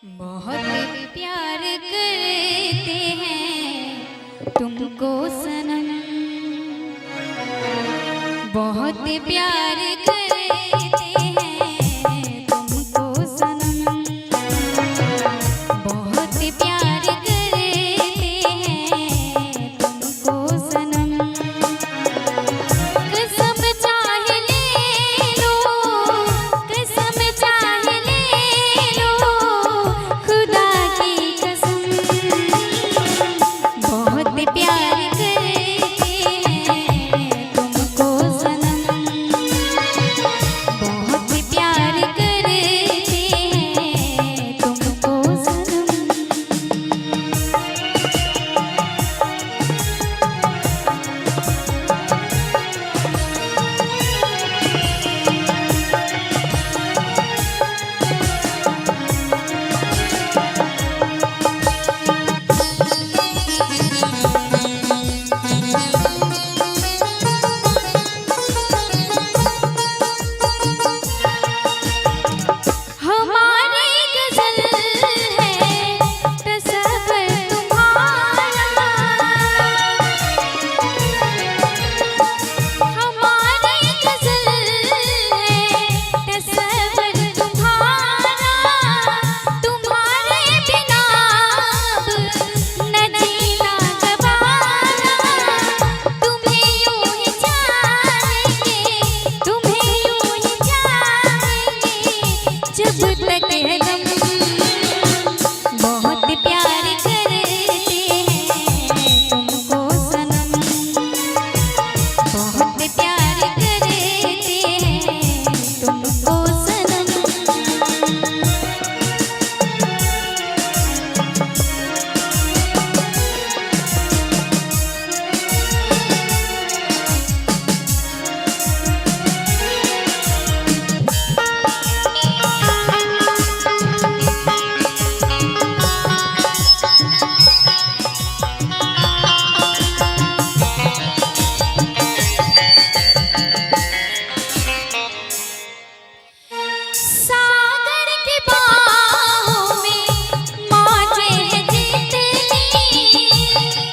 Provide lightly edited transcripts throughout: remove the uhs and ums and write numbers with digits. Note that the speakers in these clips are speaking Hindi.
बहुत प्यार करते हैं तुमको सनम, बहुत प्यार करते हैं तुमको सनम, बहुत प्यार करते हैं तुमको सनम। कसम चाहे ले लो, कसम चाहे ले लो, खुदा की कसम, बहुत प्यार करते हैं तुमको सनम, बहुत प्यार करते हैं तुमको सनम।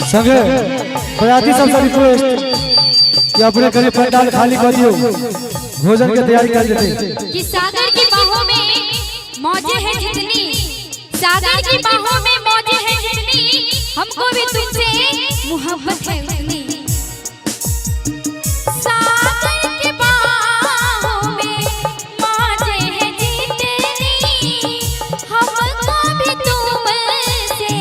संगे बराती सबसे रिक्वेस्ट कि अपने घरे पंडाल खाली कर दियो, भोजन की तैयारी कर लेते। कि सागर की बाहों में मौजें हैं जितनी, सागर की बाहों में मौजें हैं जितनी, हमको भी तुमसे मोहब्बत है उतनी। सागर की बाहों में मौजें हैं जितनी, हमको भी तुमसे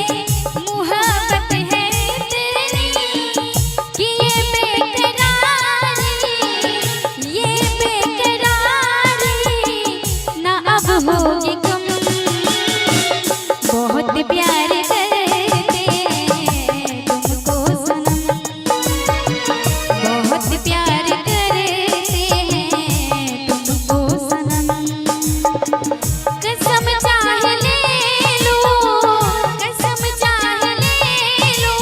मोहब्बत है इतनी, कि ये बेकरारी ना अब होगी कम, बहुत प्यार करते हैं तुमको सनम, बहुत प्यार करते हैं तुमको सनम। कसम चाहे ले लो, कसम चाहे ले लो,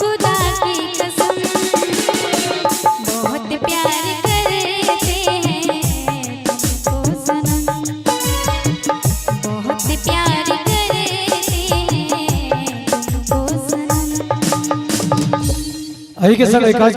खुदा की कसम, बहुत प्यार करते हैं तुमको सनम, बहुत प्यार करते हैं तुमको सनम। अही के संग